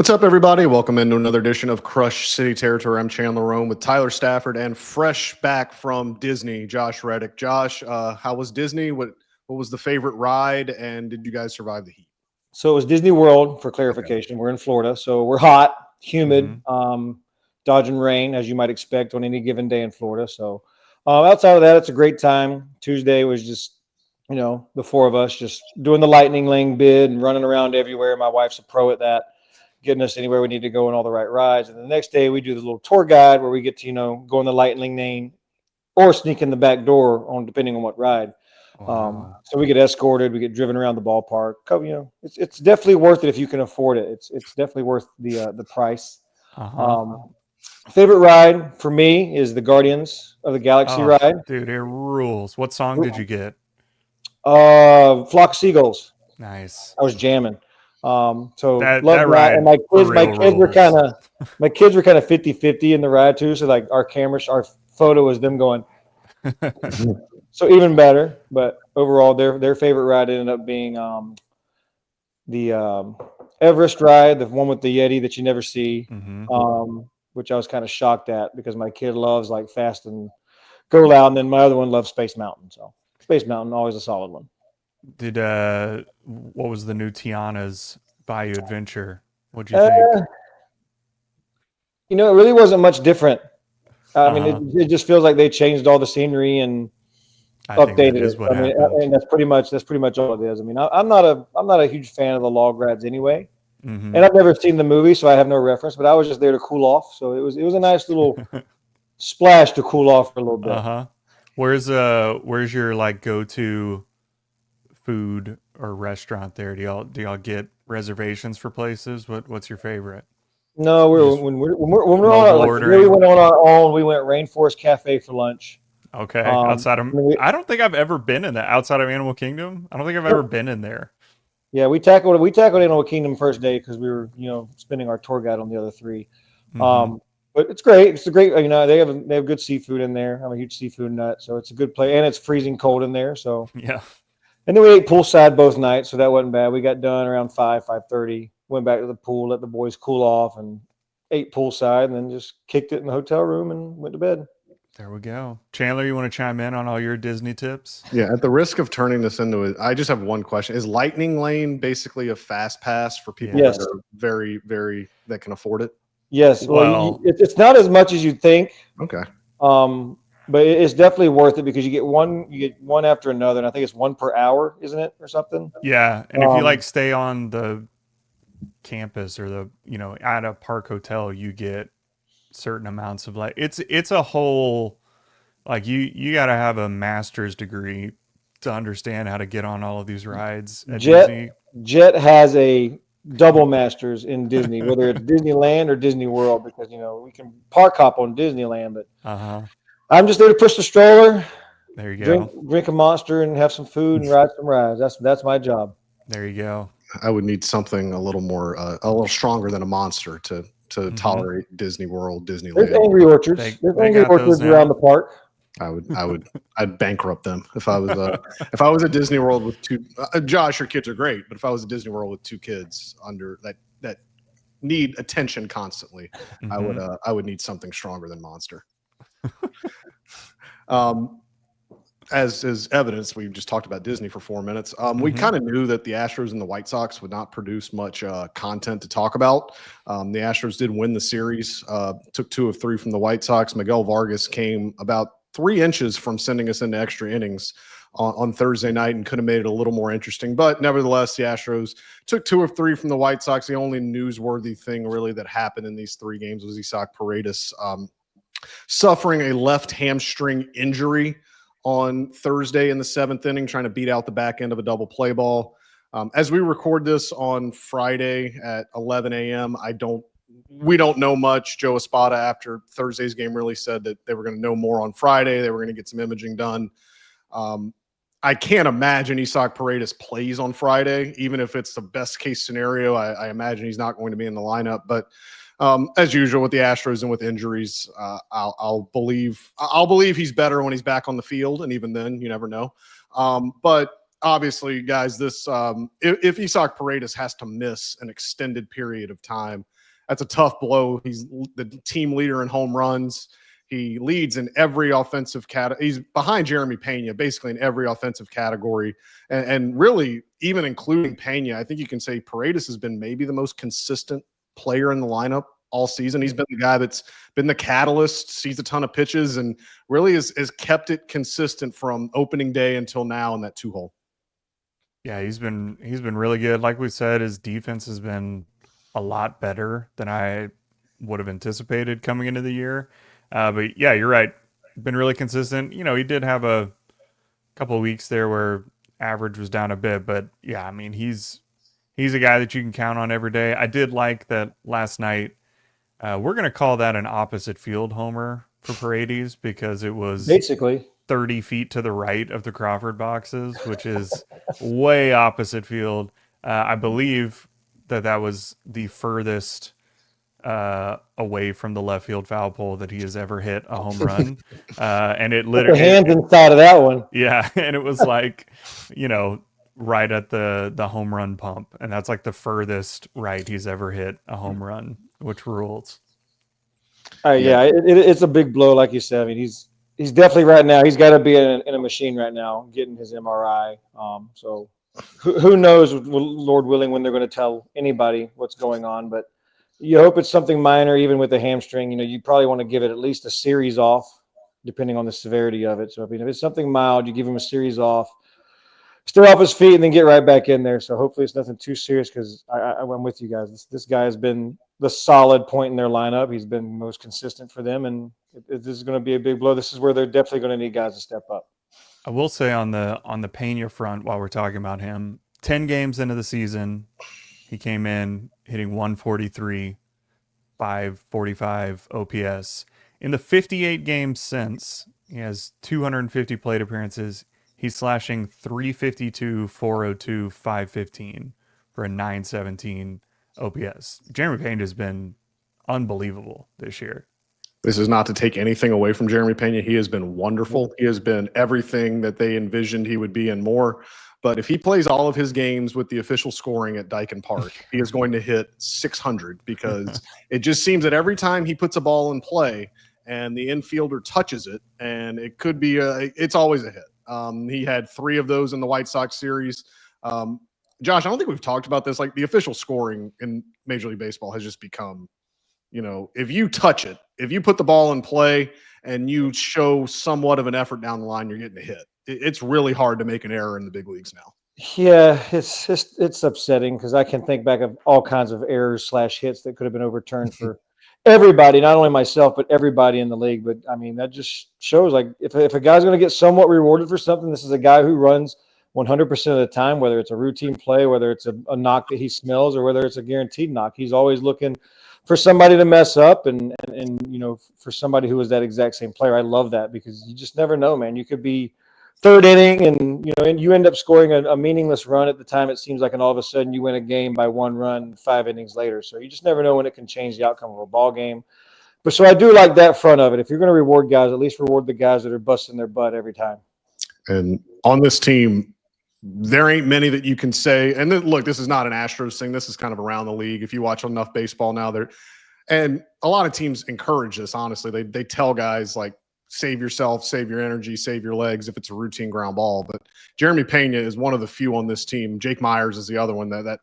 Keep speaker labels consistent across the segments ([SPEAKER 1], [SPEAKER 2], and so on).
[SPEAKER 1] What's up, everybody? Welcome into another edition of Crush City Territory. I'm Chandler Rome with Tyler Stafford and fresh back from Disney, Josh Reddick. Josh, how was Disney? What was the favorite ride, and did you guys survive the heat?
[SPEAKER 2] So it was Disney World, for clarification. Okay. We're in Florida, so we're hot, humid, dodging rain, as you might expect on any given day in Florida. So outside of that, it's a great time. Tuesday was just, the four of us just doing the lightning lane bid and running around everywhere. My wife's a pro at that, getting us anywhere we need to go on all the right rides. And the next day we do the little tour guide where we get to, go in the lightning lane or sneak in the back door depending on what ride.
[SPEAKER 3] Wow.
[SPEAKER 2] So we get escorted, we get driven around the ballpark. It's definitely worth it if you can afford it. It's definitely worth the price. Favorite ride for me is the Guardians of the Galaxy ride.
[SPEAKER 3] Dude, it rules. What song did you get?
[SPEAKER 2] Flock of Seagulls.
[SPEAKER 3] Nice.
[SPEAKER 2] I was jamming. So
[SPEAKER 3] that
[SPEAKER 2] love
[SPEAKER 3] ride.
[SPEAKER 2] And my kids were kind of 50-50 in the ride too. So like our photo was them going. So even better, but overall, their favorite ride ended up being the Everest ride, the one with the Yeti that you never see, which I was kind of shocked at because my kid loves like Fast and Go Loud, and then my other one loves Space Mountain. So Space Mountain, always a solid one.
[SPEAKER 3] Did what was the new Tiana's Bayou Adventure? What'd you think?
[SPEAKER 2] It really wasn't much different. I mean, it just feels like they changed all the scenery and updated it. And that's pretty much all it is. I mean, I'm not a huge fan of the log rides anyway, and I've never seen the movie, so I have no reference. But I was just there to cool off, so it was a nice little splash to cool off for a little bit.
[SPEAKER 3] Where's your like go-to food or restaurant there? Do y'all get reservations for places? What's your favorite?
[SPEAKER 2] No, when we went on our own. We went Rainforest Cafe for lunch.
[SPEAKER 3] Okay, outside of I don't think I've ever been in that outside of Animal Kingdom. I don't think I've ever been in there.
[SPEAKER 2] Yeah, we tackled Animal Kingdom first day because we were spending our tour guide on the other three. But it's great. It's a great they have good seafood in there. I'm a huge seafood nut, so it's a good place, and it's freezing cold in there. So
[SPEAKER 3] yeah.
[SPEAKER 2] And then we ate poolside both nights, so that wasn't bad. We got done around 5:30. Went back to the pool, let the boys cool off, and ate poolside, and then just kicked it in the hotel room and went to bed.
[SPEAKER 3] There we go. Chandler, you want to chime in on all your Disney tips?
[SPEAKER 1] Yeah, at the risk of turning this into I just have one question. Is Lightning Lane basically a fast pass for people that are very, very, that can afford it?
[SPEAKER 2] Yes. Well, it's not as much as you'd think.
[SPEAKER 1] Okay.
[SPEAKER 2] But it's definitely worth it because you get one after another, and I think it's one per hour, isn't it, or something?
[SPEAKER 3] Yeah, and if you like stay on the campus or the at a park hotel, you get certain amounts of it's a whole you got to have a master's degree to understand how to get on all of these rides at Disney.
[SPEAKER 2] Jet has a double master's in Disney, whether it's Disneyland or Disney World, because we can park hop on Disneyland, but I'm just there to push the stroller.
[SPEAKER 3] There you go.
[SPEAKER 2] Drink a Monster and have some food and ride some rides. That's my job.
[SPEAKER 3] There you go.
[SPEAKER 1] I would need something a little more, a little stronger than a Monster to tolerate Disney World, Disneyland.
[SPEAKER 2] There's Angry Orchards. There's Angry Orchards around the park.
[SPEAKER 1] I'd bankrupt them if I was at Disney World with two. Josh, your kids are great, but if I was at Disney World with two kids under that need attention constantly, I would need something stronger than Monster. As is evidence, we just talked about Disney for 4 minutes. We kind of knew that the Astros and the White Sox would not produce much content to talk about. The Astros did win the series, took 2 of 3 from the White Sox. Miguel Vargas came about 3 inches from sending us into extra innings on Thursday night and could have made it a little more interesting. But nevertheless, the Astros took 2 of 3 from the White Sox. The only newsworthy thing really that happened in these 3 games was Isaac Paredes suffering a left hamstring injury on Thursday in the 7th inning, trying to beat out the back end of a double play ball. As we record this on Friday at 11 a.m., we don't know much. Joe Espada, after Thursday's game, really said that they were going to know more on Friday. They were going to get some imaging done. I can't imagine Isaac Paredes plays on Friday, even if it's the best case scenario. I imagine he's not going to be in the lineup, but as usual with the Astros and with injuries, I'll believe he's better when he's back on the field, and even then, you never know. But obviously, guys, this if Isaac Paredes has to miss an extended period of time, that's a tough blow. He's the team leader in home runs. He leads in every offensive category. He's behind Jeremy Pena, basically in every offensive category. And really, even including Pena, I think you can say Paredes has been maybe the most consistent player in the lineup all season. He's been the guy that's been the catalyst, sees a ton of pitches, and really has kept it consistent from opening day until now in that 2-hole.
[SPEAKER 3] Yeah, he's been really good. Like we said, his defense has been a lot better than I would have anticipated coming into the year. But yeah, you're right. Been really consistent. You know, he did have a couple of weeks there where average was down a bit, but yeah, I mean, he's a guy that you can count on every day. I did like that last night. We're going to call that an opposite field homer for Paredes because it was
[SPEAKER 2] Basically
[SPEAKER 3] 30 feet to the right of the Crawford boxes, which is way opposite field. I believe that was the furthest away from the left field foul pole that he has ever hit a home run. And it
[SPEAKER 2] put
[SPEAKER 3] literally
[SPEAKER 2] your hands inside of that one.
[SPEAKER 3] Yeah, and it was like, you know, right at the home run pump, and that's like the furthest right he's ever hit a home run, which rules.
[SPEAKER 2] It's a big blow, like you said. I mean, he's definitely right now. He's got to be in a machine right now, getting his MRI. So who knows, Lord willing, when they're going to tell anybody what's going on. But you hope it's something minor, even with the hamstring. You know, you probably want to give it at least a series off, depending on the severity of it. So, I mean, if it's something mild, you give him a series off, stay off his feet, and then get right back in there. So hopefully it's nothing too serious because I'm with you guys. This guy has been the solid point in their lineup. He's been most consistent for them, and if this is going to be a big blow, this is where they're definitely going to need guys to step up.
[SPEAKER 3] I will say on the Pena front, while we're talking about him, 10 games into the season, he came in hitting 143, 545 OPS. In the 58 games since, he has 250 plate appearances. He's slashing 352, 402, 515 for a 917 OPS. Jeremy Pena has been unbelievable this year.
[SPEAKER 1] This is not to take anything away from Jeremy Pena. He has been wonderful. He has been everything that they envisioned he would be and more. But if he plays all of his games with the official scoring at Dyken Park, he is going to hit 600 because it just seems that every time he puts a ball in play and the infielder touches it, and it could be it's always a hit. He had 3 of those in the White Sox series. Josh, I don't think we've talked about this. Like, the official scoring in Major League Baseball has just become, you know, if you touch it, if you put the ball in play and you show somewhat of an effort down the line, you're getting a hit. It's really hard to make an error in the big leagues now.
[SPEAKER 2] Yeah, it's upsetting because I can think back of all kinds of errors / hits that could have been overturned for everybody, not only myself, but everybody in the league. But I mean, that just shows, like, if a guy's going to get somewhat rewarded for something, this is a guy who runs 100% of the time, whether it's a routine play, whether it's a knock that he smells, or whether it's a guaranteed knock. He's always looking for somebody to mess up, and you know, for somebody who is that exact same player. I love that because you just never know, man. You could be third inning and you end up scoring a meaningless run at the time it seems like, and all of a sudden you win a game by 1 run 5 innings later. So you just never know when it can change the outcome of a ball game. But so I do like that front of it. If you're going to reward guys, at least reward the guys that are busting their butt every time.
[SPEAKER 1] And on this team, there ain't many that you can say. And then, look, this is not an Astros thing. This is kind of around the league. If you watch enough baseball now, and a lot of teams encourage this. Honestly, they tell guys, like, save yourself, save your energy, save your legs if it's a routine ground ball. But Jeremy Pena is one of the few on this team. Jake Myers is the other one that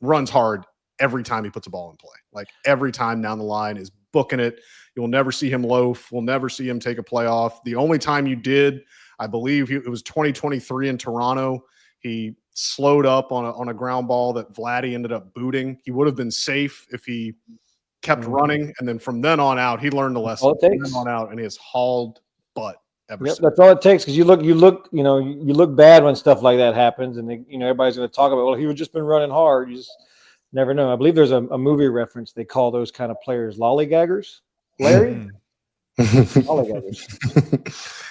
[SPEAKER 1] runs hard every time he puts a ball in play. Like, every time down the line is booking it. You'll never see him loaf. We'll never see him take a playoff. The only time you did, I believe it was 2023 in Toronto. He slowed up on a ground ball that Vladdy ended up booting. He would have been safe if he kept running, and then from then on out, he learned the lesson.
[SPEAKER 2] All it takes.
[SPEAKER 1] From then on out, and he has hauled butt ever since.
[SPEAKER 2] That's all it takes, because you look bad when stuff like that happens, and everybody's going to talk about, well, he would just been running hard. You just never know. I believe there's a movie reference. They call those kind of players lollygaggers. Larry, lollygaggers.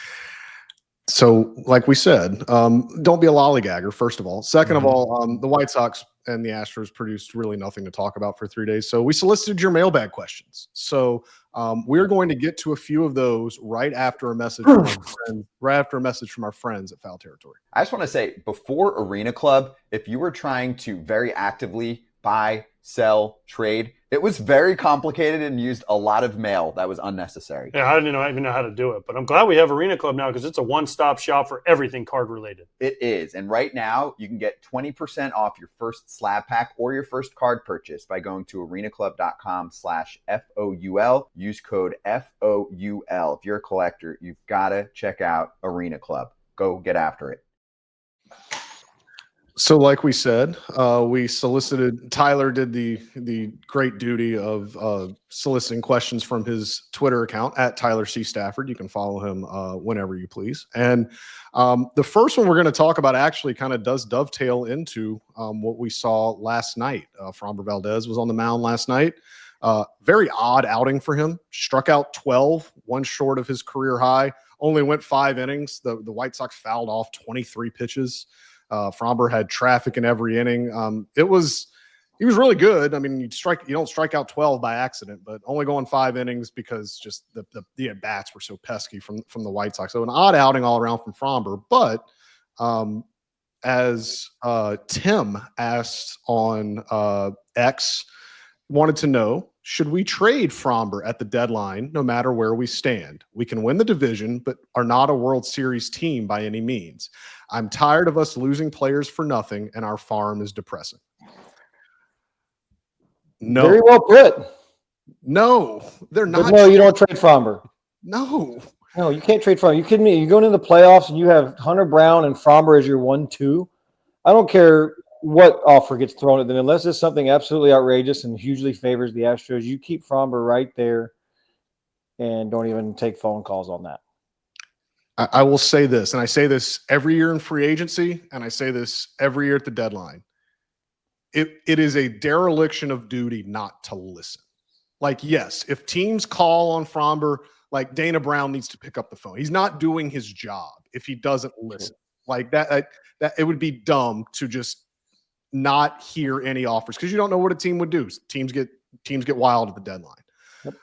[SPEAKER 1] So, like we said, don't be a lollygagger, first of all. Second of all, the White Sox and the Astros produced really nothing to talk about for 3 days. So we solicited your mailbag questions. So we're going to get to a few of those right after a message from our friends at Foul Territory.
[SPEAKER 4] I just want to say, before Arena Club, if you were trying to very actively buy, sell, trade, It was very complicated and used a lot of mail that was unnecessary.
[SPEAKER 5] Yeah, I didn't even know how to do it, but I'm glad we have Arena Club now because it's a one-stop shop for everything card related.
[SPEAKER 4] It is. And right now, you can get 20% off your first slab pack or your first card purchase by going to arenaclub.com/FOUL. Use code FOUL. If you're a collector, you've got to check out Arena Club. Go get after it.
[SPEAKER 1] So like we said, we solicited, Tyler did the great duty of soliciting questions from his Twitter account at Tyler C. Stafford. You can follow him whenever you please. And the first one we're going to talk about actually kind of does dovetail into what we saw last night. Framber Valdez was on the mound last night. Very odd outing for him. Struck out 12, one short of his career high. Only went 5 innings. The White Sox fouled off 23 pitches. Framber had traffic in every inning. He was really good. I mean, you don't strike out 12 by accident, but only going 5 innings because just the at bats were so pesky from the White Sox. So an odd outing all around from Framber. But as Tim asked on X, wanted to know, should we trade Framber at the deadline no matter where we stand? We can win the division, but are not a World Series team by any means. I'm tired of us losing players for nothing, and our farm is depressing. No.
[SPEAKER 2] Very well put.
[SPEAKER 1] No, they're not.
[SPEAKER 2] But no, you don't trade Framber.
[SPEAKER 1] No.
[SPEAKER 2] No, you can't trade Framber. You kidding me? You're going into the playoffs and you have Hunter Brown and Framber as your 1-2. I don't care what offer gets thrown at them, unless it's something absolutely outrageous and hugely favors the Astros. You keep Framber right there and don't even take phone calls on that.
[SPEAKER 1] I will say this, and I say this every year in free agency, and I say this every year at the deadline. It is a dereliction of duty not to listen. Like, yes, if teams call on Framber, like Dana Brown needs to pick up the phone. He's not doing his job if he doesn't listen. Like that it would be dumb to just not hear any offers because you don't know what a team would do. Teams get wild at the deadline.
[SPEAKER 2] Yep.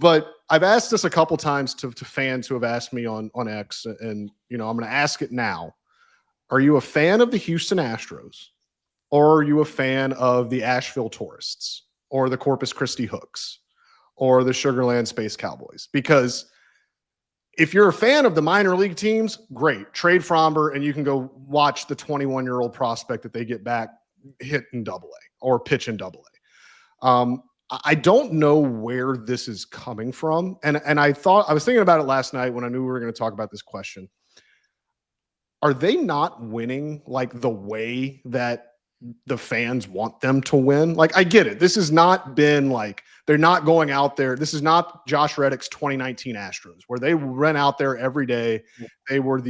[SPEAKER 1] But I've asked this a couple times to fans who have asked me on X, and I'm going to ask it now. Are you a fan of the Houston Astros, or are you a fan of the Asheville Tourists, or the Corpus Christi Hooks, or the Sugarland Space Cowboys? Because if you're a fan of the minor league teams, great. Trade Framber, and you can go watch the 21-year-old prospect that they get back hit in AA or pitch in AA. I don't know where this is coming from. And I was thinking about it last night when I knew we were going to talk about this question. Are they not winning like the way that the fans want them to win? Like, I get it. This has not been like, they're not going out there. This is not Josh Reddick's 2019 Astros where they ran out there every day. They were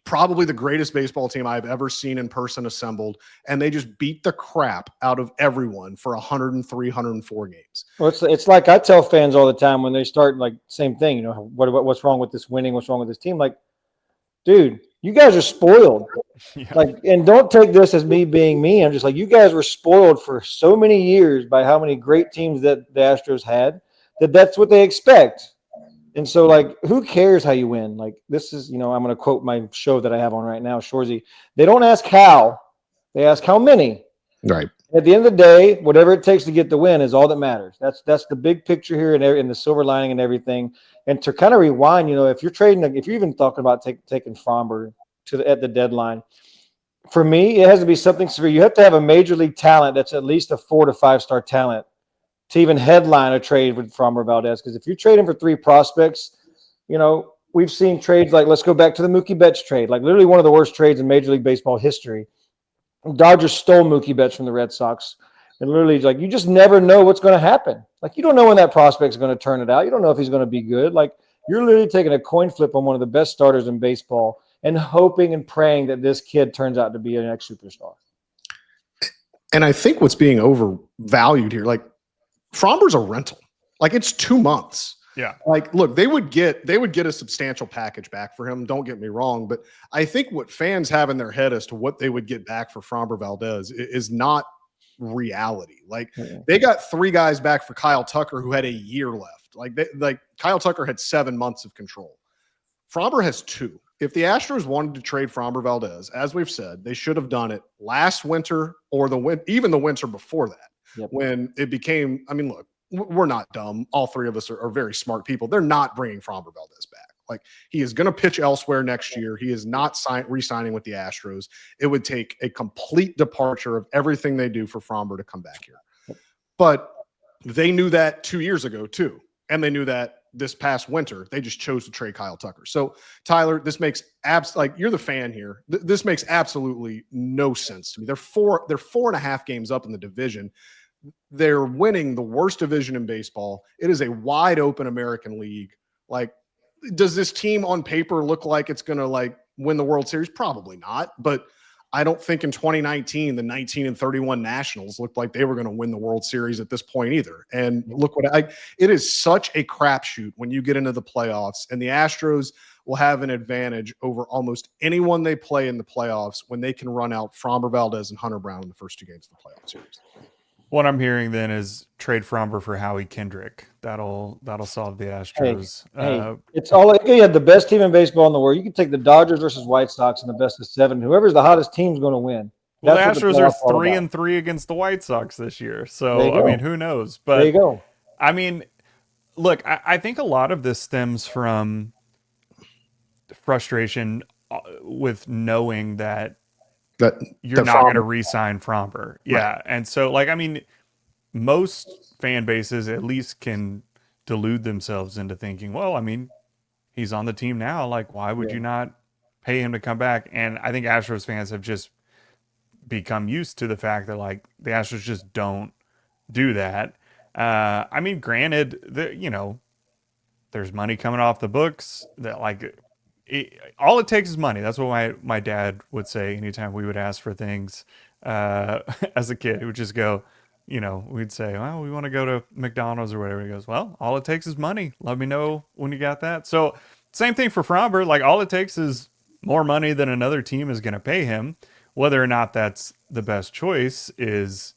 [SPEAKER 1] probably the greatest baseball team I've ever seen in person assembled, and they just beat the crap out of everyone for 103, 104 games.
[SPEAKER 2] Well, it's like I tell fans all the time when they start, like, same thing, what's wrong with this winning? What's wrong with this team? Like, dude, you guys are spoiled.
[SPEAKER 3] Yeah.
[SPEAKER 2] Like, and don't take this as me being me. I'm just like, you guys were spoiled for so many years by how many great teams that the Astros had that's what they expect. And so, like, who cares how you win? Like, this is, I'm going to quote my show that I have on right now, Shorzy. They don't ask how, they ask how many.
[SPEAKER 1] Right.
[SPEAKER 2] At the end of the day, whatever it takes to get the win is all that matters. That's the big picture here and the silver lining and everything. And to kind of rewind, if you're even talking about taking Framber at the deadline, for me, it has to be something severe. You have to have a major league talent that's at least a 4 to 5 star talent to even headline a trade with Framber Valdez. Because if you're trading for 3 prospects, we've seen trades like, let's go back to the Mookie Betts trade, like literally one of the worst trades in Major League Baseball history. Dodgers stole Mookie Betts from the Red Sox. And literally, like, you just never know what's going to happen. Like, you don't know when that prospect's going to turn it out. You don't know if he's going to be good. Like, you're literally taking a coin flip on one of the best starters in baseball and hoping and praying that this kid turns out to be an next superstar.
[SPEAKER 1] And I think what's being overvalued here, like, Framber's a rental. Like, it's 2 months.
[SPEAKER 3] Yeah.
[SPEAKER 1] Like, look, they would get a substantial package back for him. Don't get me wrong, but I think what fans have in their head as to what they would get back for Framber Valdez is not reality. Like, they got 3 guys back for Kyle Tucker who had a year left. Like Kyle Tucker had 7 months of control. Framber has 2. If the Astros wanted to trade Framber Valdez, as we've said, they should have done it last winter or even the winter before that. when it became, I mean, look, we're not dumb. All three of us are very smart people. They're not bringing Framber Valdez back. Like, he is going to pitch elsewhere next year. He is not re-signing with the Astros. It would take a complete departure of everything they do for Framber to come back here. But they knew that 2 years ago too. And they knew that this past winter. They just chose to trade Kyle Tucker. So, Tyler, this makes like, you're the fan here. This makes absolutely no sense to me. They're 4.5 games up in the division. They're winning the worst division in baseball. It is a wide open American League. Like, does this team on paper look like it's going to like win the World Series? Probably not. But I don't think in 2019, the 19-31 Nationals looked like they were going to win the World Series at this point either. And look it is such a crapshoot when you get into the playoffs, and the Astros will have an advantage over almost anyone they play in the playoffs when they can run out Framber Valdez and Hunter Brown in the first 2 games of the playoff series.
[SPEAKER 3] What I'm hearing then is trade Framber for Howie Kendrick. That'll solve the Astros.
[SPEAKER 2] It's all you had the best team in baseball in the world. You can take the Dodgers versus White Sox in the best of 7. Whoever's the hottest team's going to win.
[SPEAKER 3] Well, the Astros are 3-3 against the White Sox this year. So I mean, who knows? But
[SPEAKER 2] there you go.
[SPEAKER 3] I mean, look, I think a lot of this stems from frustration with knowing that you're not going to re-sign Framber. Yeah. Right. And so, like, I mean, most fan bases at least can delude themselves into thinking, well, I mean, he's on the team now. Like, why would you not pay him to come back? And I think Astros fans have just become used to the fact that, like, the Astros just don't do that. I mean, granted, there's money coming off the books that, like, all it takes is money. That's what my dad would say anytime we would ask for things as a kid. He would just go, we'd say, well, we want to go to McDonald's or whatever. He goes, well, all it takes is money. Let me know when you got that. So same thing for Framber. Like, all it takes is more money than another team is going to pay him. Whether or not that's the best choice is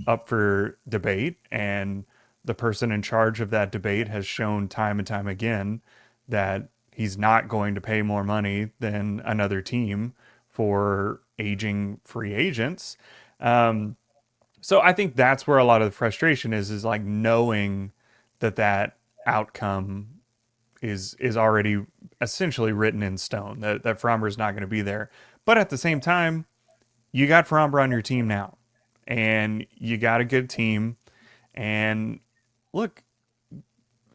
[SPEAKER 3] up for debate. And the person in charge of that debate has shown time and time again that he's not going to pay more money than another team for aging free agents. So I think that's where a lot of the frustration is like knowing that outcome is already essentially written in stone, that Framber is not going to be there. But at the same time, you got Framber on your team now, and you got a good team. And look,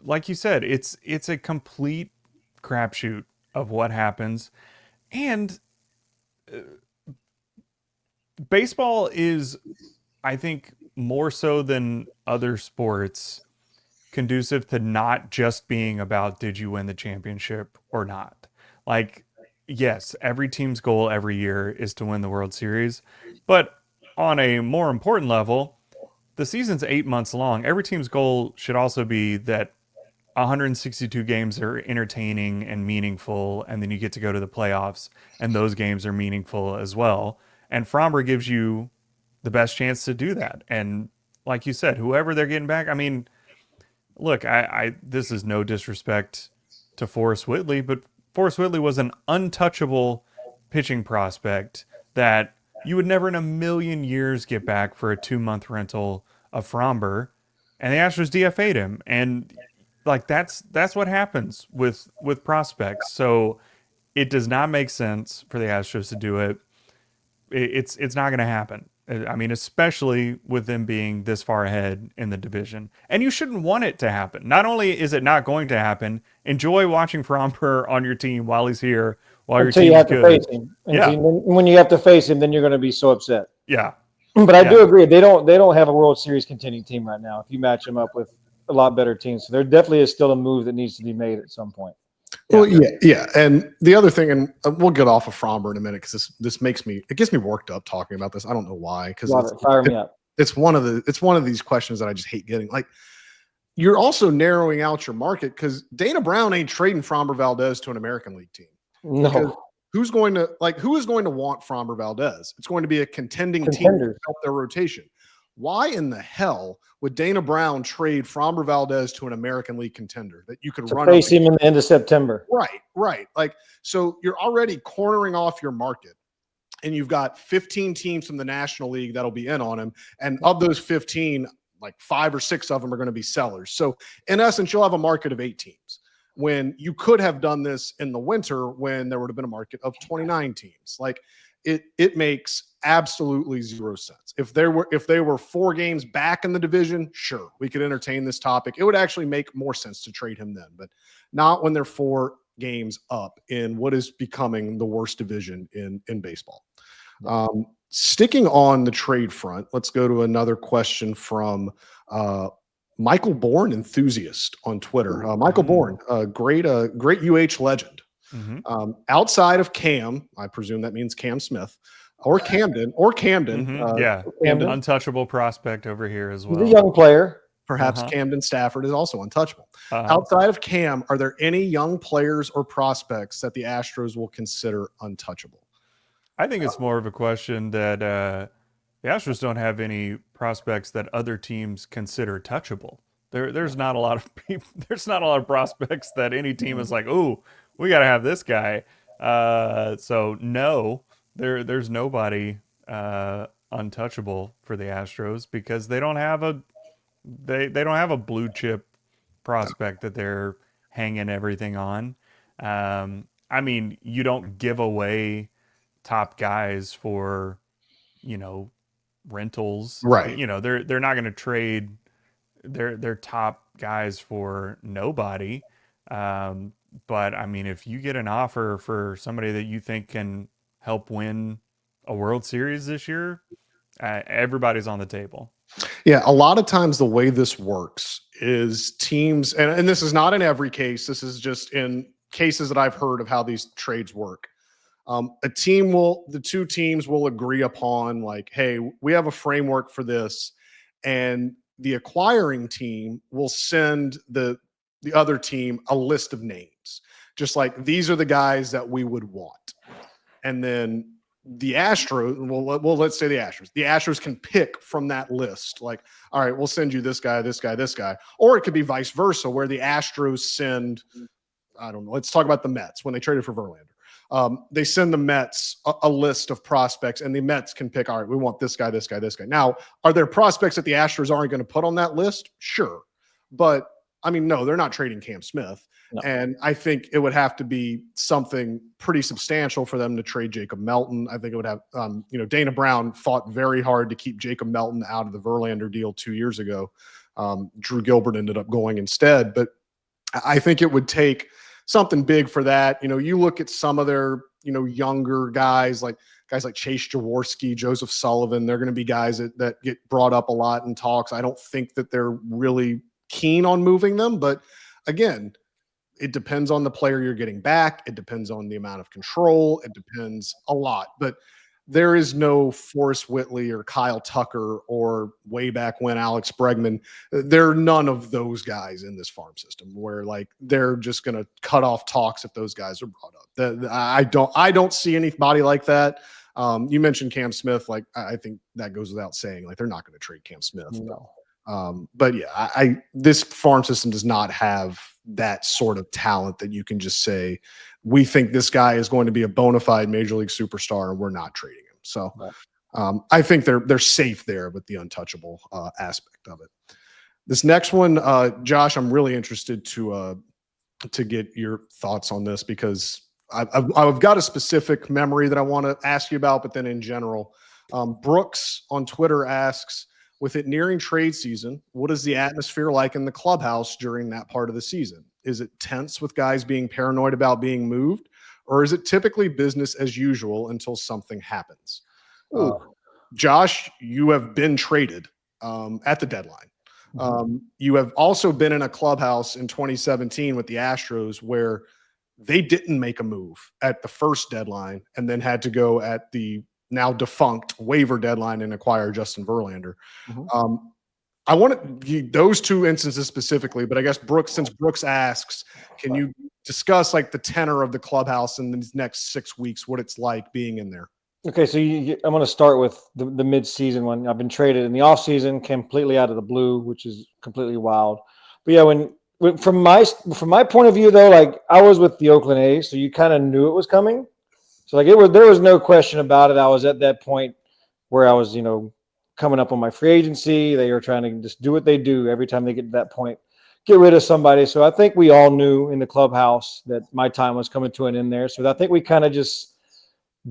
[SPEAKER 3] like you said, it's a complete crapshoot of what happens. And baseball is, I think, more so than other sports, conducive to not just being about did you win the championship or not. Like, yes, every team's goal every year is to win the World Series, but on a more important level, the season's 8 months long. Every team's goal should also be that 162 games are entertaining and meaningful, and then you get to go to the playoffs, and those games are meaningful as well. And Framber gives you the best chance to do that. And like you said, whoever they're getting back, I mean, look, I this is no disrespect to Forrest Whitley, but Forrest Whitley was an untouchable pitching prospect that you would never in a million years get back for a 2-month rental of Framber, and the Astros DFA'd him. And like, that's what happens with prospects. So it does not make sense for the Astros to do it. It's not going to happen. I mean, especially with them being this far ahead in the division. And you shouldn't want it to happen. Not only is it not going to happen, enjoy watching Framber on your team while he's here, while
[SPEAKER 2] until
[SPEAKER 3] your team's
[SPEAKER 2] you have
[SPEAKER 3] good.
[SPEAKER 2] to face him. Yeah. When you have to face him, then you're going to be so upset.
[SPEAKER 3] Yeah.
[SPEAKER 2] But I do agree. They don't have a World Series contending team right now if you match them up with a lot better teams. So there definitely is still a move that needs to be made at some point.
[SPEAKER 1] Well, yeah. And the other thing, and we'll get off of Framber in a minute because this gets me worked up talking about this. I don't know why, because
[SPEAKER 2] fire me up.
[SPEAKER 1] It's one of these questions that I just hate getting. Like, you're also narrowing out your market because Dana Brown ain't trading Framber Valdez to an American League team.
[SPEAKER 2] No.
[SPEAKER 1] Because who is going to want Framber Valdez? It's going to be a contending team to help their rotation. Why in the hell would Dana Brown trade Framber Valdez to an American League contender that you could run
[SPEAKER 2] face him in the end of September?
[SPEAKER 1] Right. Like, so you're already cornering off your market. and you've got 15 teams from the National League that'll be in on him. And of those 15, like 5 or 6 of them are going to be sellers. So in essence, you'll have a market of 8 teams, when you could have done this in the winter when there would have been a market of 29 teams. Like it makes absolutely zero sense. If they were 4 games back in the division, sure, we could entertain this topic. It would actually make more sense to trade him then, but not when they're 4 games up in what is becoming the worst division in baseball. Sticking on the trade front, let's go to another question from Michael Bourne enthusiast on Twitter. Michael Bourne, great UH legend. Outside of Cam, I presume that means Cam Smith or Camden.
[SPEAKER 3] Camden, untouchable prospect over here as well.
[SPEAKER 2] He's a young player.
[SPEAKER 1] Perhaps Camden Stafford is also untouchable. Outside of Cam, are there any young players or prospects that the Astros will consider untouchable?
[SPEAKER 3] I think it's more of a question that the Astros don't have any prospects that other teams consider touchable. There's not a lot of people. There's not a lot of prospects that any team is like, "Ooh, we got to have this guy." So no, there's nobody untouchable for the Astros because they don't have a blue chip prospect that they're hanging everything on. I mean, you don't give away top guys for, rentals,
[SPEAKER 1] right?
[SPEAKER 3] They're not going to trade their top guys for nobody. But I mean, if you get an offer for somebody that you think can help win a World Series this year, everybody's on the table.
[SPEAKER 1] Yeah, a lot of times the way this works is teams, and this is not in every case, this is just in cases that I've heard of how these trades work. The 2 teams will agree upon, like, hey, we have a framework for this, and the acquiring team will send the other team a list of names, just like, these are the guys that we would want. And then the Astros, well, let's say the Astros can pick from that list. Like, all right, we'll send you this guy, this guy, this guy. Or it could be vice versa, where the Astros send, I don't know, let's talk about the Mets when they traded for Verlander. They send the Mets a list of prospects, and the Mets can pick, all right, we want this guy, this guy, this guy. Now, are there prospects that the Astros aren't going to put on that list? Sure. But, I mean, no, they're not trading Cam Smith. No. And I think it would have to be something pretty substantial for them to trade Jacob Melton. I think it would have, Dana Brown fought very hard to keep Jacob Melton out of the Verlander deal 2 years ago. Drew Gilbert ended up going instead. But I think it would take something big for that. You look at some of their, younger guys like Chase Jaworski, Joseph Sullivan. They're going to be guys that get brought up a lot in talks. I don't think that they're really keen on moving them. But again, it depends on the player you're getting back. It depends on the amount of control. It depends a lot. But there is no Forrest Whitley or Kyle Tucker or way back when Alex Bregman. There are none of those guys in this farm system where like they're just going to cut off talks if those guys are brought up. I don't see anybody like that. You mentioned Cam Smith. Like I think that goes without saying. Like they're not going to trade Cam Smith.
[SPEAKER 2] No.
[SPEAKER 1] But yeah, this farm system does not have that sort of talent that you can just say, we think this guy is going to be a bona fide major league superstar and we're not trading him. So I think they're safe there with the untouchable aspect of it. This next one, Josh, I'm really interested to get your thoughts on this because I've got a specific memory that I want to ask you about, but then in general, Brooks on Twitter asks, with it nearing trade season, what is the atmosphere like in the clubhouse during that part of the season? Is it tense with guys being paranoid about being moved, or is it typically business as usual until something happens? Josh, you have been traded at the deadline. You have also been in a clubhouse in 2017 with the Astros where they didn't make a move at the first deadline and then had to go at the now defunct waiver deadline and acquire Justin Verlander. I want those 2 instances specifically, but I guess since Brooks asks, can you discuss like the tenor of the clubhouse in these next 6 weeks, what it's like being in there?
[SPEAKER 2] Okay, so I'm going to start with the mid-season one. I've been traded in the off-season, completely out of the blue, which is completely wild. But yeah, from my point of view though, like I was with the Oakland A's, so you kind of knew it was coming. So there was no question about it. I was at that point where I was, coming up on my free agency. They were trying to just do what they do every time they get to that point, get rid of somebody. So I think we all knew in the clubhouse that my time was coming to an end there. So I think we kind of just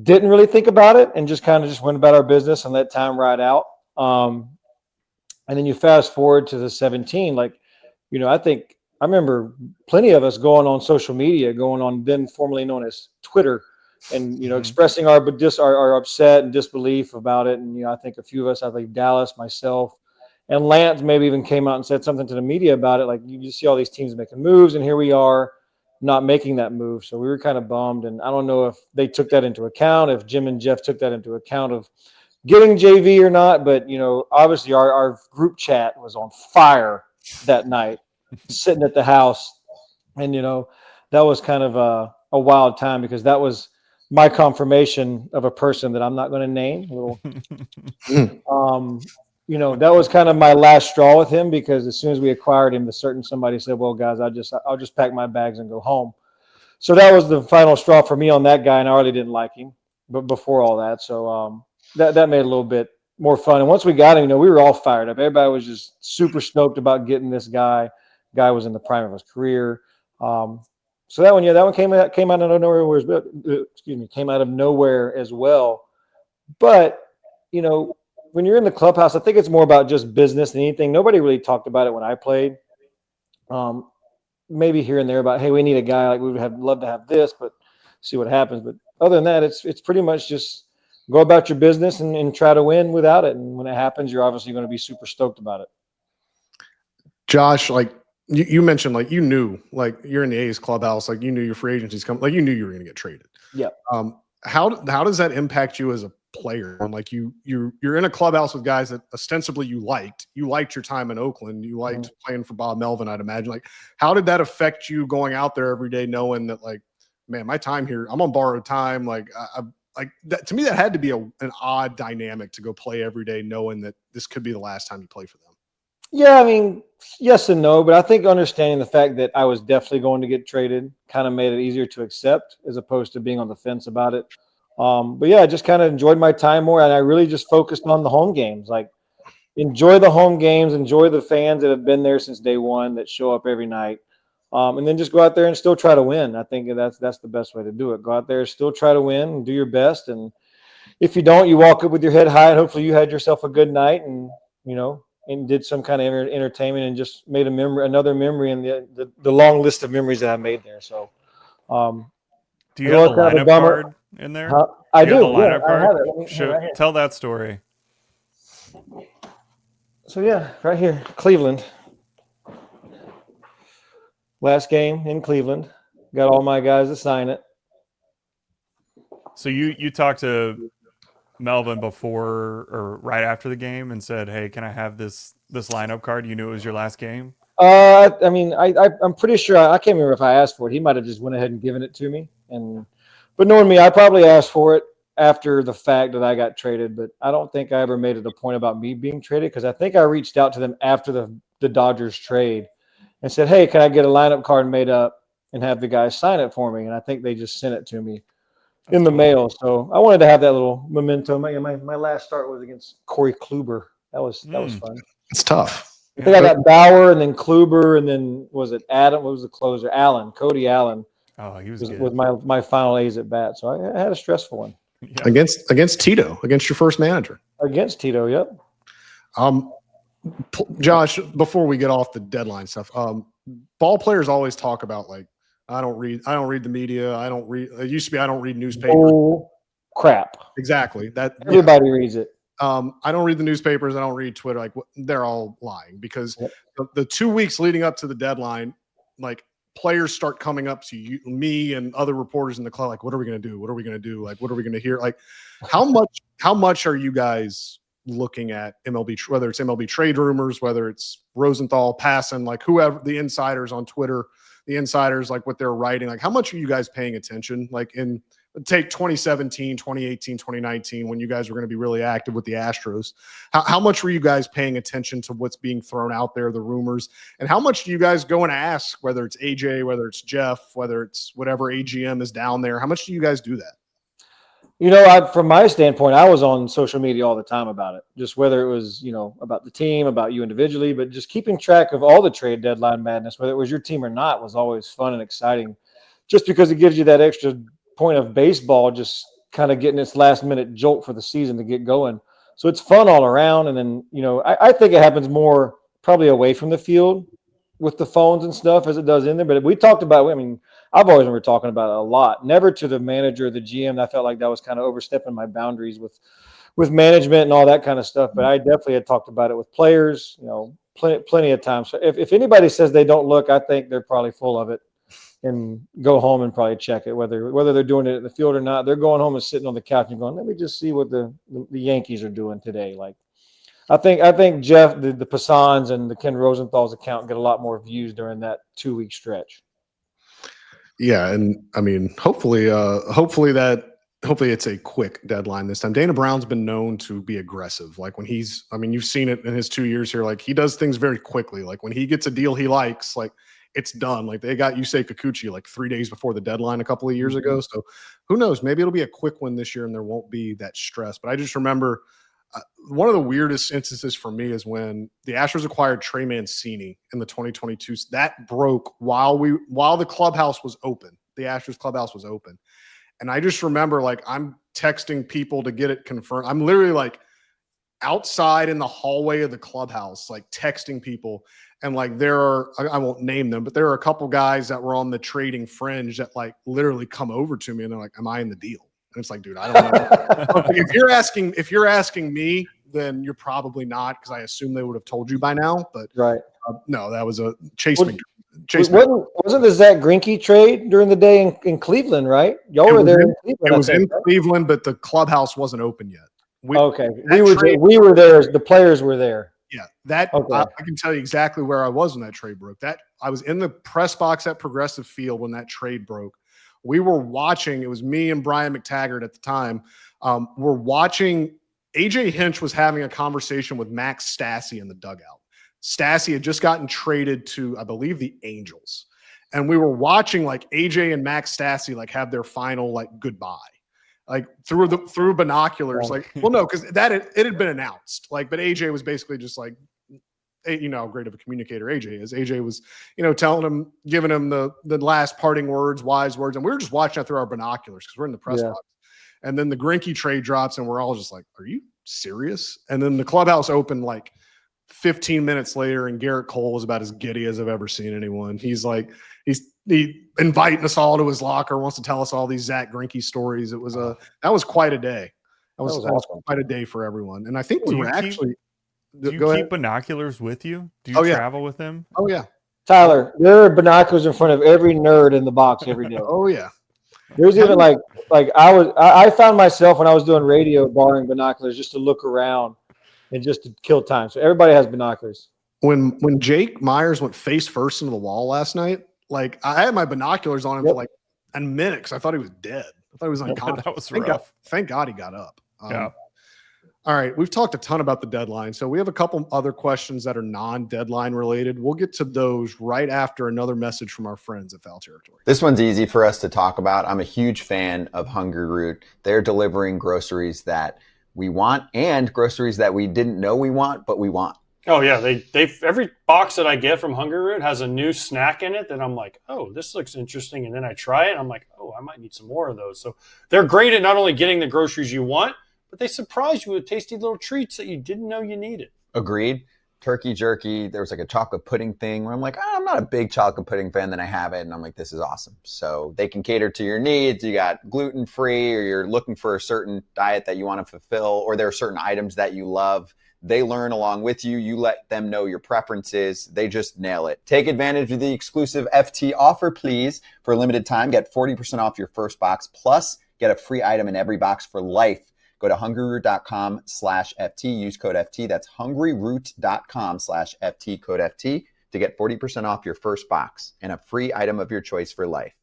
[SPEAKER 2] didn't really think about it and just kind of just went about our business and let time ride out. And then you fast forward to the 17, I remember plenty of us going on social media, going on then formerly known as Twitter, and expressing our upset and disbelief about it. And I think a few of us, I think Dallas, myself, and Lance maybe even came out and said something to the media about it. Like, you just see all these teams making moves, and here we are not making that move. So we were kind of bummed. And I don't know if they took that into account, if Jim and Jeff took that into account of getting JV or not. But, obviously our group chat was on fire that night, sitting at the house. And, that was kind of a wild time, because that was my confirmation of a person that I'm not going to name. That was kind of my last straw with him, because as soon as we acquired him, somebody said, well, guys, I'll just pack my bags and go home. So that was the final straw for me on that guy. And I really didn't like him, but before all that. So that made it a little bit more fun. And once we got him, we were all fired up. Everybody was just super stoked about getting this guy. Guy was in the prime of his career. So that one came out of nowhere. Came out of nowhere as well. But when you're in the clubhouse, I think it's more about just business than anything. Nobody really talked about it when I played. Maybe here and there about, hey, we need a guy, like we would love to have this, but see what happens. But other than that, it's pretty much just go about your business and try to win without it. And when it happens, you're obviously going to be super stoked about it.
[SPEAKER 1] Josh, you mentioned, you knew, you're in the A's clubhouse, you knew your free agency's coming, you knew you were going to get traded.
[SPEAKER 2] Yeah.
[SPEAKER 1] How does that impact you as a player? And you're in a clubhouse with guys that ostensibly you liked your time in Oakland, you liked playing for Bob Melvin, I'd imagine. How did that affect you going out there every day, knowing that man, my time here, I'm on borrowed time. That, to me, that had to be an odd dynamic to go play every day, knowing that this could be the last time you play for them.
[SPEAKER 2] Yeah, I mean, yes and no, but I think understanding the fact that I was definitely going to get traded kind of made it easier to accept, as opposed to being on the fence about it. But yeah, I just kind of enjoyed my time more, and I really just focused on the home games. Enjoy the home games, enjoy the fans that have been there since day one, that show up every night, and then just go out there and still try to win. I think that's the best way to do it. Go out there, still try to win, and do your best. And if you don't, you walk up with your head high, and hopefully you had yourself a good night, and and did some kind of entertainment, and just made another memory in the long list of memories that I made there. So,
[SPEAKER 3] do you have the lineup card in there?
[SPEAKER 2] I do.
[SPEAKER 3] The lineup card?
[SPEAKER 2] I have it. Right here.
[SPEAKER 3] Tell that story.
[SPEAKER 2] So yeah, right here, Cleveland. Last game in Cleveland. Got all my guys to sign it.
[SPEAKER 3] So you talked to Melvin before or right after the game and said, "Hey, can I have this lineup card?" You knew it was your last game.
[SPEAKER 2] I mean, I'm pretty sure I can't remember if I asked for it. He might have just went ahead and given it to me. But knowing me, I probably asked for it after the fact that I got traded. But I don't think I ever made it a point about me being traded, because I think I reached out to them after the Dodgers trade and said, "Hey, can I get a lineup card made up and have the guys sign it for me?" And I think they just sent it to me in the mail. So I wanted to have that little memento. My last start was against Corey Kluber. That was fun.
[SPEAKER 1] It's tough.
[SPEAKER 2] I think I got Bauer, and then Kluber, and then was it Adam? What was the closer? Cody Allen.
[SPEAKER 3] Oh, he was good.
[SPEAKER 2] Was my final A's at bat. So I had a stressful one.
[SPEAKER 1] Yeah. Against Tito, against your first manager.
[SPEAKER 2] Against Tito, yep.
[SPEAKER 1] Josh, before we get off the deadline stuff, ball players always talk about I don't read the media. It used to be I don't read newspapers.
[SPEAKER 2] Oh, crap.
[SPEAKER 1] Exactly.
[SPEAKER 2] Everybody reads it.
[SPEAKER 1] I don't read the newspapers. I don't read Twitter. They're all lying, because the 2 weeks leading up to the deadline, players start coming up to me and other reporters in the club, what are we going to do? What are we going to do? What are we going to hear? How much are you guys looking at MLB, whether it's MLB trade rumors, whether it's Rosenthal, Passan, whoever, the insiders on Twitter, the insiders, what they're writing, how much are you guys paying attention? Take 2017, 2018, 2019, when you guys were going to be really active with the Astros. How much were you guys paying attention to what's being thrown out there, the rumors? And how much do you guys go and ask, whether it's AJ, whether it's Jeff, whether it's whatever AGM is down there? How much do you guys do that?
[SPEAKER 2] From my standpoint, I was on social media all the time about it, just whether it was, about the team, about you individually, but just keeping track of all the trade deadline madness, whether it was your team or not, was always fun and exciting, just because it gives you that extra point of baseball, just kind of getting its last minute jolt for the season to get going. So it's fun all around. And then, I think it happens more probably away from the field with the phones and stuff as it does in there. But we talked about, I've always been talking about it a lot. Never to the manager, the GM. I felt like that was kind of overstepping my boundaries with management and all that kind of stuff. But I definitely had talked about it with players, plenty of times. So if anybody says they don't look, I think they're probably full of it, and go home and probably check it, whether they're doing it in the field or not. They're going home and sitting on the couch and going, let me just see what the Yankees are doing today. Like, I think Jeff, the Passans and the Ken Rosenthal's account get a lot more views during that 2-week stretch.
[SPEAKER 1] Yeah, and hopefully it's a quick deadline this time. Dana Brown's been known to be aggressive. Like when you've seen it in his 2 years here. Like he does things very quickly. Like when he gets a deal he likes, like it's done. Like they got Yusei Kikuchi like 3 days before the deadline a couple of years ago. So who knows? Maybe it'll be a quick one this year, and there won't be that stress. But I just remember. One of the weirdest instances for me is when the Astros acquired Trey Mancini in the 2022. That broke while the clubhouse was open. The Astros clubhouse was open. And I just remember like I'm texting people to get it confirmed. I'm literally like outside in the hallway of the clubhouse, like texting people. And like I won't name them, but there are a couple guys that were on the trading fringe that like literally come over to me and they're like, am I in the deal? And it's like, dude, I don't know. If you're asking me, then you're probably not, because I assume they would have told you by now. But
[SPEAKER 2] right,
[SPEAKER 1] no, that was a Chase.
[SPEAKER 2] Wasn't the Zach Greinke trade during the day in Cleveland? Right, y'all were there in Cleveland.
[SPEAKER 1] It was in Cleveland, but the clubhouse wasn't open yet.
[SPEAKER 2] We were there. The players were there.
[SPEAKER 1] Yeah, I can tell you exactly where I was when that trade broke. That I was in the press box at Progressive Field when that trade broke. We were watching, it was me and Brian McTaggart at the time. We're watching, AJ Hinch was having a conversation with Max Stassi in the dugout. Stassi had just gotten traded to, I believe, the Angels. And we were watching like AJ and Max Stassi like have their final like goodbye, like through binoculars. Like, well, no, because it had been announced. Like, but AJ was basically just like, you know how great of a communicator AJ is. AJ was, telling him, giving him the last parting words, wise words. And we were just watching that through our binoculars because we're in the press box. And then the Greinke trade drops and we're all just like, are you serious? And then the clubhouse opened like 15 minutes later and Garrett Cole was about as giddy as I've ever seen anyone. He's like, he inviting us all to his locker, wants to tell us all these Zach Greinke stories. That was quite a day. That was awesome. Quite a day for everyone. And I think we were actually.
[SPEAKER 3] Do you keep binoculars with you? Do you travel with them?
[SPEAKER 1] Oh, yeah.
[SPEAKER 2] Tyler, there are binoculars in front of every nerd in the box every day.
[SPEAKER 1] Oh, yeah.
[SPEAKER 2] There's even like I found myself when I was doing radio borrowing binoculars just to look around and just to kill time. So everybody has binoculars.
[SPEAKER 1] When Jake Myers went face first into the wall last night, like I had my binoculars on him for like a minute because I thought he was dead. I thought he was unconscious.
[SPEAKER 3] That was rough.
[SPEAKER 1] Thank God he got up.
[SPEAKER 3] Yeah.
[SPEAKER 1] All right, we've talked a ton about the deadline, so we have a couple other questions that are non-deadline related. We'll get to those right after another message from our friends at Foul Territory.
[SPEAKER 4] This one's easy for us to talk about. I'm a huge fan of Hungry Root. They're delivering groceries that we want and groceries that we didn't know we want, but we want.
[SPEAKER 5] Oh yeah, they every box that I get from Hungry Root has a new snack in it that I'm like, oh, this looks interesting, and then I try it, and I'm like, oh, I might need some more of those. So they're great at not only getting the groceries you want, but they surprise you with tasty little treats that you didn't know you needed.
[SPEAKER 4] Agreed. Turkey jerky. There was like a chocolate pudding thing where I'm like, I'm not a big chocolate pudding fan, then I have it, and I'm like, this is awesome. So they can cater to your needs. You got gluten-free, or you're looking for a certain diet that you want to fulfill, or there are certain items that you love. They learn along with you. You let them know your preferences. They just nail it. Take advantage of the exclusive FT offer, please. For a limited time, get 40% off your first box, plus get a free item in every box for life. Go to hungryroot.com/FT. Use code FT. That's hungryroot.com/FT, code FT, to get 40% off your first box and a free item of your choice for life.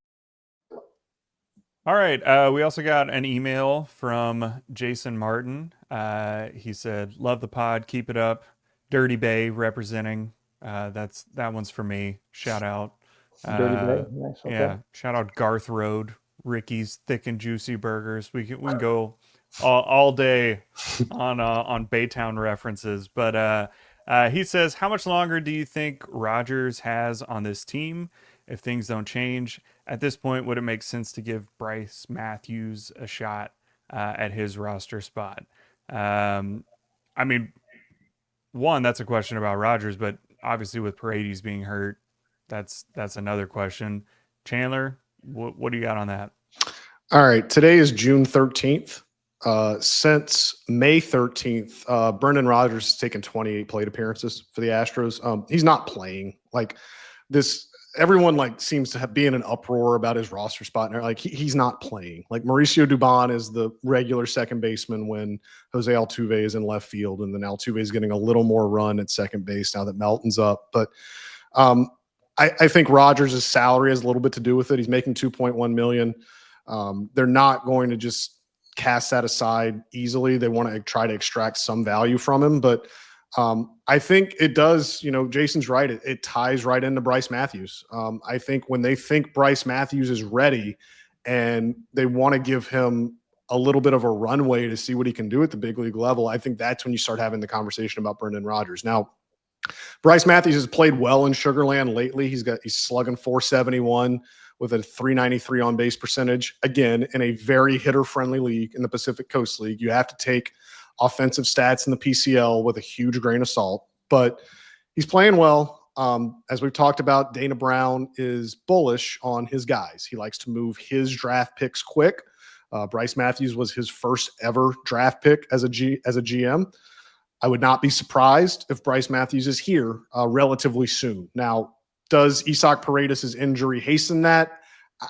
[SPEAKER 3] All right. We also got an email from Jason Martin. He said, love the pod. Keep it up. Dirty Bay representing. That one's for me. Shout out.
[SPEAKER 2] Dirty Bay. Nice. Okay.
[SPEAKER 3] Yeah. Shout out Garth Road Ricky's thick and juicy burgers. We can go all day on Baytown references. But he says, how much longer do you think Rodgers has on this team if things don't change? At this point, would it make sense to give Bryce Matthews a shot at his roster spot? I mean, one, that's a question about Rodgers, but obviously with Paredes being hurt, that's another question. Chandler, what do you got on that?
[SPEAKER 1] All right. Today is June 13th. Since May 13th, Brendan Rodgers has taken 28 plate appearances for the Astros. He's not playing like this. Everyone like seems to be in an uproar about his roster spot. And like he's not playing. Like Mauricio Dubon is the regular second baseman when Jose Altuve is in left field, and then Altuve is getting a little more run at second base now that Melton's up. But I think Rodgers' salary has a little bit to do with it. He's making $2.1 million. They're not going to just cast that aside easily. They want to try to extract some value from him, but I think it does, Jason's right. It ties right into Bryce Matthews. I think when they think Bryce Matthews is ready and they want to give him a little bit of a runway to see what he can do at the big league level, I think that's when you start having the conversation about Brendan Rodgers. Now, Bryce Matthews has played well in Sugarland lately. He's slugging 471 with a 393 on base percentage. Again, in a very hitter-friendly league in the Pacific Coast League, you have to take offensive stats in the PCL with a huge grain of salt, but he's playing well. As we've talked about, Dana Brown is bullish on his guys. He likes to move his draft picks quick. Bryce Matthews was his first ever draft pick as a GM. I would not be surprised if Bryce Matthews is here relatively soon. Now, does Isaac Paredes' injury hasten that?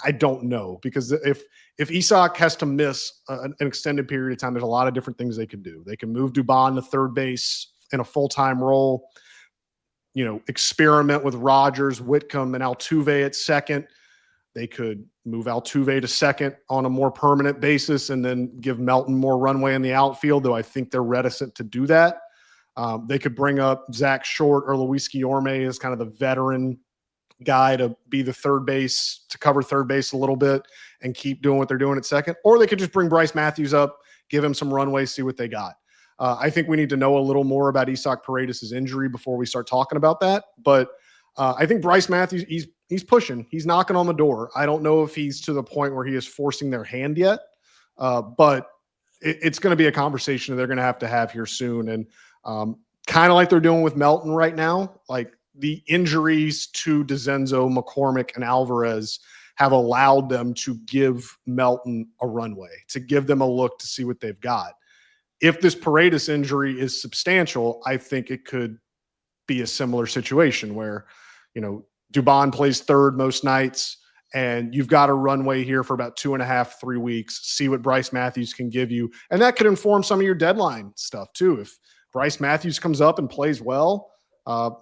[SPEAKER 1] I don't know, because if Isaac has to miss an extended period of time, there's a lot of different things they could do. They can move Dubon to third base in a full-time role, experiment with Rodgers, Whitcomb, and Altuve at second. They could move Altuve to second on a more permanent basis and then give Melton more runway in the outfield, though I think they're reticent to do that. They could bring up Zach Short or Luis Guillorme as kind of the veteran guy to be the third base, to cover third base a little bit and keep doing what they're doing at second. Or they could just bring Bryce Matthews up, give him some runway, see what they got. I think we need to know a little more about Isaac Paredes' injury before we start talking about that. But I think Bryce Matthews, he's pushing. He's knocking on the door. I don't know if he's to the point where he is forcing their hand yet, but it's going to be a conversation they're going to have here soon. And kind of like they're doing with Melton right now, like the injuries to DeZenzo, McCormick, and Alvarez have allowed them to give Melton a runway, to give them a look to see what they've got. If this Paredes injury is substantial, I think it could be a similar situation where, Dubon plays third most nights, and you've got a runway here for about 2.5, 3 weeks, see what Bryce Matthews can give you. And that could inform some of your deadline stuff too. If Bryce Matthews comes up and plays well,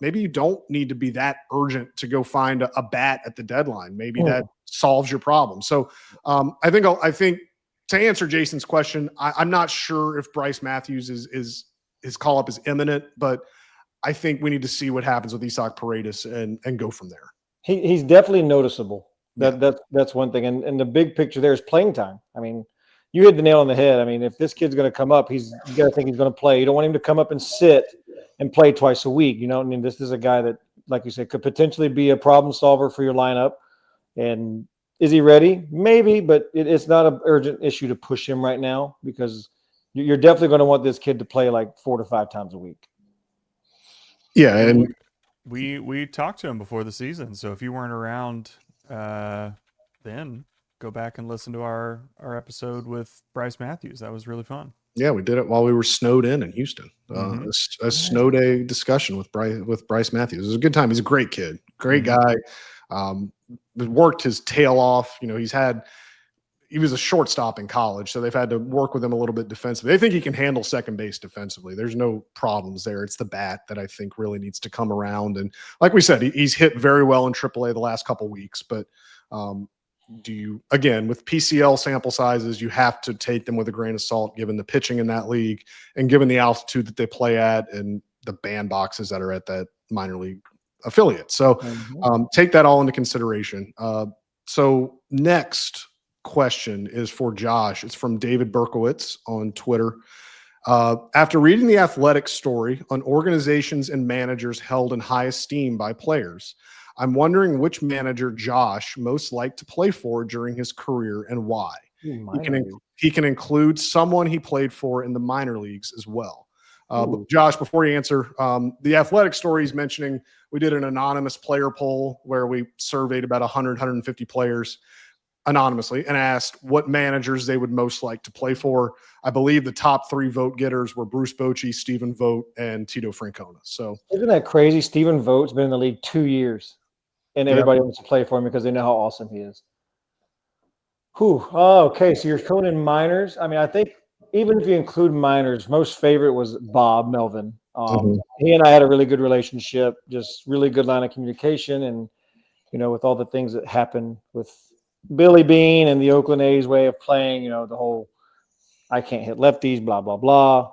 [SPEAKER 1] maybe you don't need to be that urgent to go find a bat at the deadline. Maybe that solves your problem. So I think to answer Jason's question, I'm not sure if Bryce Matthews is his call up is imminent, but I think we need to see what happens with Isaac Paredes and go from there.
[SPEAKER 2] He's definitely noticeable. That's one thing. And the big picture there is playing time. I mean, you hit the nail on the head. I mean, if this kid's going to come up, you got to think he's going to play. You don't want him to come up and sit and play twice a week. I mean, this is a guy that, like you said, could potentially be a problem solver for your lineup. And is he ready? Maybe, but it's not an urgent issue to push him right now, because you're definitely going to want this kid to play like 4 to 5 times a week.
[SPEAKER 1] Yeah, and
[SPEAKER 3] we talked to him before the season, so if you weren't around then, go back and listen to our episode with Bryce Matthews. That was really fun. Yeah,
[SPEAKER 1] we did it while we were snowed in Houston. A snow day discussion with Bryce Matthews. It was a good time. He's a great kid, great guy. Worked his tail off. He was a shortstop in college, so they've had to work with him a little bit defensively. They think he can handle second base defensively. There's no problems there. It's the bat that I think really needs to come around. And like we said, he's hit very well in AAA the last couple of weeks. But again, with PCL sample sizes, you have to take them with a grain of salt, given the pitching in that league and given the altitude that they play at and the bandboxes that are at that minor league affiliate. So take that all into consideration. So next, question is for Josh. It's from David Berkowitz on Twitter. After reading the Athletic story on organizations and managers held in high esteem by players, I'm wondering which manager Josh most liked to play for during his career and why. He can include someone he played for in the minor leagues as well. But Josh, before you answer, the Athletic story is mentioning we did an anonymous player poll where we surveyed about 100, 150 players anonymously and asked what managers they would most like to play for. I believe the top 3 vote getters were Bruce Bochy, Stephen Vogt, and Tito Francona. So
[SPEAKER 2] isn't that crazy? Stephen Vogt's been in the league 2 years, and everybody wants to play for him because they know how awesome he is. Whew. Oh, okay. So you're going in minors. I mean, I think even if you include minors, most favorite was Bob Melvin. He and I had a really good relationship, just really good line of communication. And, with all the things that happened with Billy Bean and the Oakland A's way of playing, the whole I can't hit lefties, blah, blah, blah.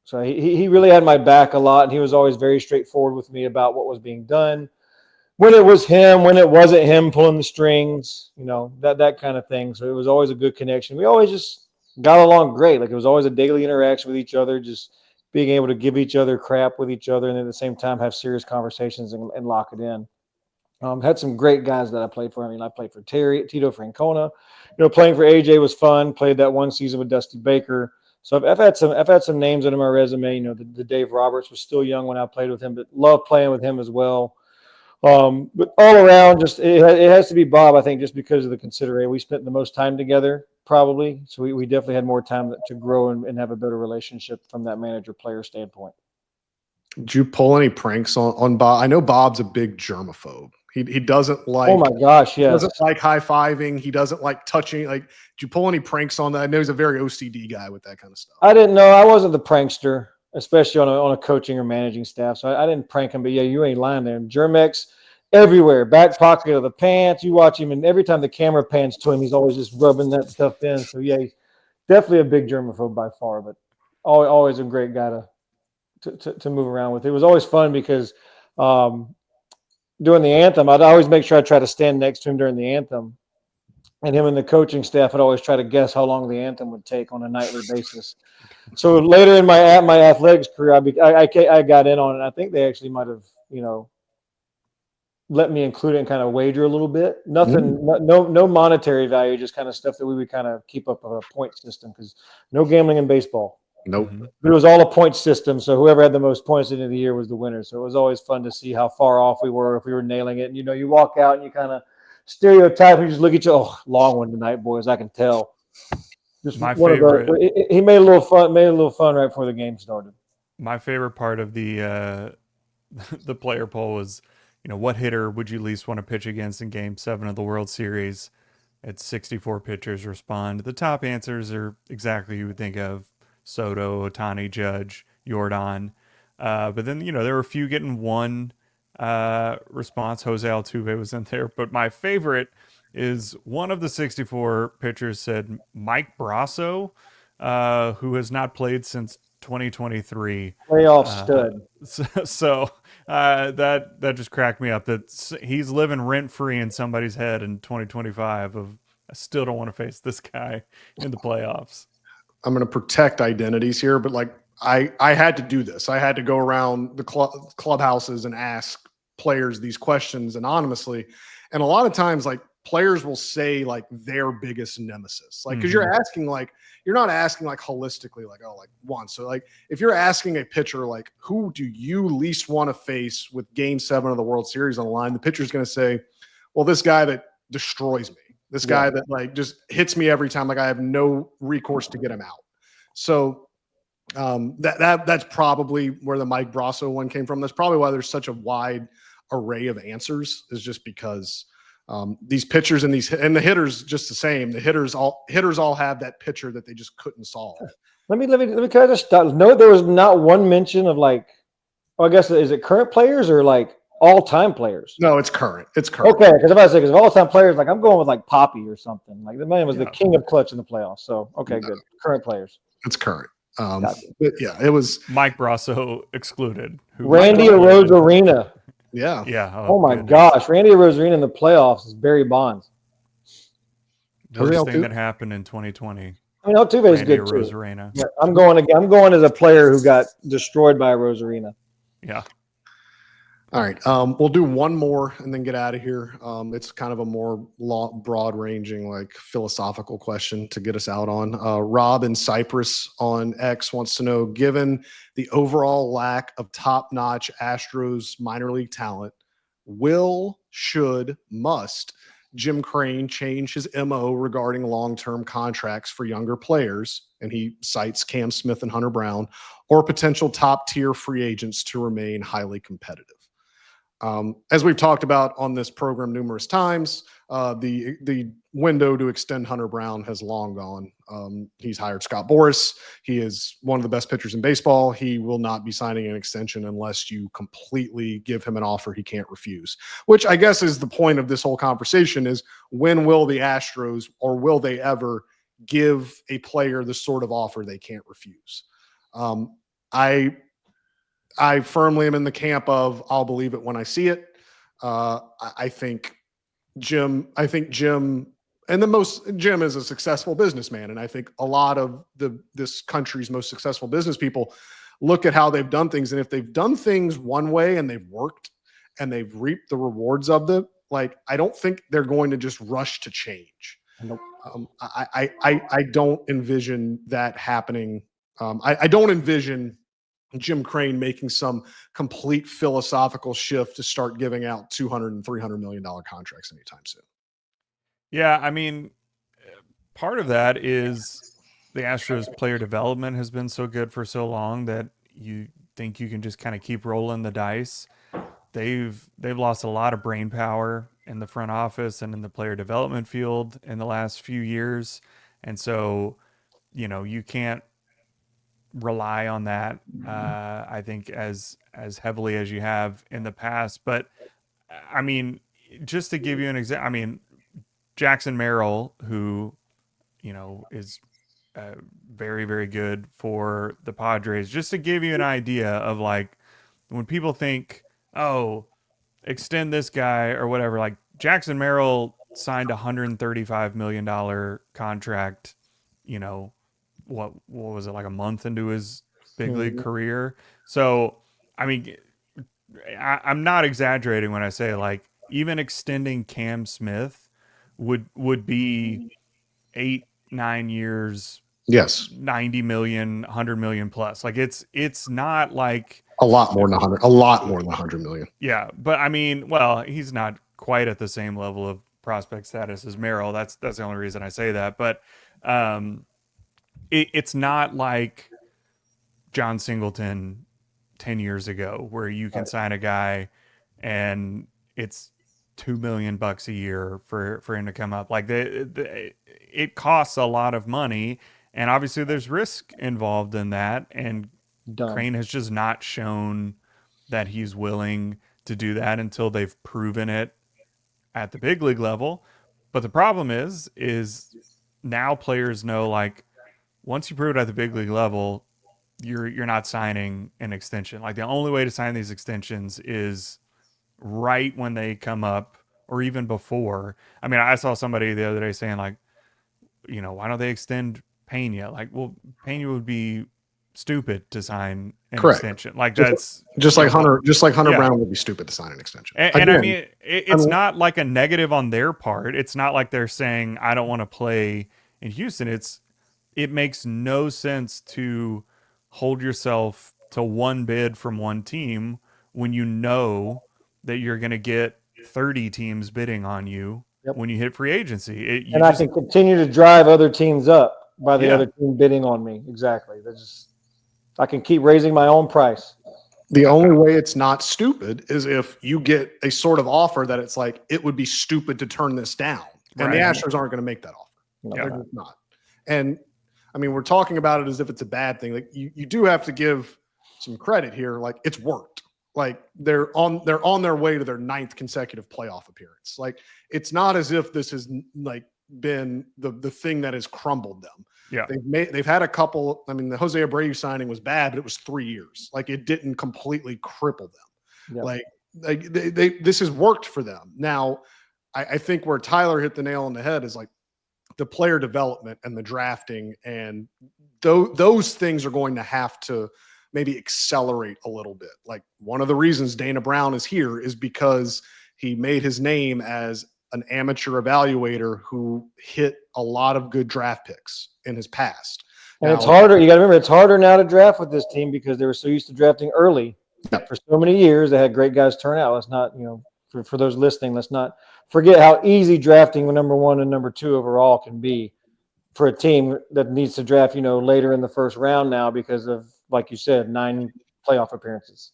[SPEAKER 2] So he really had my back a lot. And he was always very straightforward with me about what was being done. When it was him, when it wasn't him pulling the strings, that kind of thing. So it was always a good connection. We always just got along great. Like it was always a daily interaction with each other, just being able to give each other crap with each other and at the same time have serious conversations and lock it in. Had some great guys that I played for. I mean, I played for Tito Francona. Playing for AJ was fun. Played that one season with Dusty Baker. So I've had some names under my resume. The Dave Roberts was still young when I played with him, but loved playing with him as well. But all around, just it has to be Bob, I think, just because of the consideration. We spent the most time together, probably. So we definitely had more time to grow and have a better relationship from that manager-player standpoint.
[SPEAKER 1] Did you pull any pranks on Bob? I know Bob's a big germaphobe. He doesn't like.
[SPEAKER 2] Oh my gosh, yes.
[SPEAKER 1] He doesn't like high-fiving. He doesn't like touching. Like, did you pull any pranks on that? I know he's a very OCD guy with that kind of stuff.
[SPEAKER 2] I didn't know. I wasn't the prankster, especially on a coaching or managing staff. So I didn't prank him. But yeah, you ain't lying there. Germex everywhere, back pocket of the pants. You watch him, and every time the camera pans to him, he's always just rubbing that stuff in. So yeah, he's definitely a big germaphobe by far, but always a great guy to move around with. It was always fun because during the anthem, I'd always make sure I try to stand next to him during the anthem. And him and the coaching staff would always try to guess how long the anthem would take on a nightly basis. So later in my athletics career, I got in on it. I think they actually might have, let me include it and kind of wager a little bit. Nothing, no monetary value, just kind of stuff that we would kind of keep up a point system because no gambling in baseball.
[SPEAKER 1] Nope.
[SPEAKER 2] But it was all a point system, so whoever had the most points at the end of the year was the winner. So it was always fun to see how far off we were, if we were nailing it. And, you walk out and you kind of stereotype and you just look at you. Oh, long one tonight, boys. I can tell. Just
[SPEAKER 3] my favorite.
[SPEAKER 2] He made a little fun right before the game started.
[SPEAKER 3] My favorite part of the the player poll was, what hitter would you least want to pitch against in Game 7 of the World Series? It's 64 pitchers respond. The top answers are exactly who you would think of: Soto, Ohtani, Judge, Jordan. But then, there were a few getting one response. Jose Altuve was in there. But my favorite is one of the 64 pitchers said Mike Brasso, who has not played since 2023.
[SPEAKER 2] Playoff stud.
[SPEAKER 3] So that just cracked me up. That he's living rent free in somebody's head in 2025. I still don't want to face this guy in the playoffs.
[SPEAKER 1] I'm going to protect identities here, but I had to do this. I had to go around the clubhouses and ask players these questions anonymously. And a lot of times, players will say their biggest nemesis, because you're asking you're not asking holistically once. So if you're asking a pitcher who do you least want to face with Game 7 of the World Series on the line, the pitcher's going to say, well, this guy that destroys me, this guy that just hits me every time, I have no recourse to get him out. So that's probably where the Mike Brasso one came from. That's probably why there's such a wide array of answers, is just because these pitchers and the hitters just the same. The hitters all have that pitcher that they just couldn't solve.
[SPEAKER 2] Let me kind of just stop. No, there was not one mention of I guess, is it current players or all-time players?
[SPEAKER 1] No, it's current. It's current.
[SPEAKER 2] Okay, because if all-time players, I'm going with Poppy or something. The man was the king of clutch in the playoffs. So okay, good. Current players.
[SPEAKER 1] It's current. But yeah, it was
[SPEAKER 3] Mike Brasso excluded.
[SPEAKER 2] Randy Arozarena.
[SPEAKER 1] Yeah.
[SPEAKER 3] Yeah.
[SPEAKER 2] Oh my gosh, Randy Arozarena in the playoffs is Barry Bonds.
[SPEAKER 3] The worst thing that happened in 2020.
[SPEAKER 2] I mean, Altuve is good too.
[SPEAKER 3] Rosarena.
[SPEAKER 2] Yeah, I'm going as a player who got destroyed by Rosarena.
[SPEAKER 3] Yeah.
[SPEAKER 1] All right. We'll do one more and then get out of here. It's kind of a more broad ranging, like philosophical question to get us out on. Rob in Cyprus on X wants to know, given the overall lack of top-notch Astros minor league talent, must Jim Crane change his MO regarding long-term contracts for younger players? And he cites Cam Smith and Hunter Brown, or potential top-tier free agents to remain highly competitive. As we've talked about on this program numerous times, the window to extend Hunter Brown has long gone. He's hired Scott Boras. He is one of the best pitchers in baseball. He will not be signing an extension unless you completely give him an offer he can't refuse, which I guess is the point of this whole conversation is, when will the Astros, or will they ever, give a player the sort of offer they can't refuse? I firmly am in the camp of I'll believe it when I see it. I think Jim, Jim is a successful businessman, and I think a lot of this country's most successful business people look at how they've done things, and if they've done things one way and they've worked and they've reaped the rewards of them, like, I don't think they're going to just rush to change.
[SPEAKER 2] Nope.
[SPEAKER 1] I don't envision that happening. I don't envision Jim Crane making some complete philosophical shift to start giving out $200 and $300 million contracts anytime soon.
[SPEAKER 3] Yeah, I mean, part of that is the Astros player development has been so good for so long that you think you can just kind of keep rolling the dice. They've lost a lot of brain power in the front office and in the player development field in the last few years. And so, you can't rely on that, I think, as heavily as you have in the past. But I mean, just to give you an example, I mean, Jackson Merrill, who is very, very good for the Padres, just to give you an idea of, like, when people think, oh, extend this guy or whatever, like, Jackson Merrill signed a $135 million contract, what was it, like a month into his big league career? So, I mean, I'm not exaggerating when I say, like, even extending Cam Smith would be 8-9 years.
[SPEAKER 1] Yes.
[SPEAKER 3] 90 million, 100 million plus. Like, it's not like
[SPEAKER 1] a lot more than 100 million.
[SPEAKER 3] Yeah. But I mean, well, he's not quite at the same level of prospect status as Merrill. That's the only reason I say that. But, it's not like John Singleton 10 years ago, where you can sign a guy and it's $2 million a year for him to come up. Like, it costs a lot of money, and obviously there's risk involved in that. And Crane has just not shown that he's willing to do that until they've proven it at the big league level. But the problem is now players know, like, once you prove it at the big league level, you're not signing an extension. Like, the only way to sign these extensions is right when they come up, or even before. I mean, I saw somebody the other day saying, like, why don't they extend Pena? Like, well, Pena would be stupid to sign an extension. Like, that's
[SPEAKER 1] just like Hunter Brown would be stupid to sign an extension.
[SPEAKER 3] And I mean, it's not like a negative on their part. It's not like they're saying, I don't want to play in Houston. It makes no sense to hold yourself to one bid from one team when you know that you're going to get 30 teams bidding on you when you hit free agency.
[SPEAKER 2] I can continue to drive other teams up by the other team bidding on me. Exactly. I can keep raising my own price.
[SPEAKER 1] The only way it's not stupid is if you get a sort of offer that it's like, it would be stupid to turn this down. And the Astros aren't going to make that offer. No, they're just not. And I mean, we're talking about it as if it's a bad thing. Like, you do have to give some credit here. Like, it's worked. Like, they're on their way to their 9th consecutive playoff appearance. Like, it's not as if this has, like, been the thing that has crumbled them.
[SPEAKER 3] Yeah.
[SPEAKER 1] They've had a couple. I mean, the Jose Abreu signing was bad, but it was 3 years. Like, it didn't completely cripple them. Yeah. Like this has worked for them. Now, I think where Tyler hit the nail on the head is, like, the player development and the drafting, and those things are going to have to maybe accelerate a little bit. Like, one of the reasons Dana Brown is here is because he made his name as an amateur evaluator who hit a lot of good draft picks in his past.
[SPEAKER 2] And it's harder. You got to remember, it's harder now to draft with this team because they were so used to drafting early for so many years. They had great guys turn out. Let's not, for those listening, let's not forget how easy drafting number 1 and number 2 overall can be for a team that needs to draft, later in the first round now because of, like you said, 9 playoff appearances.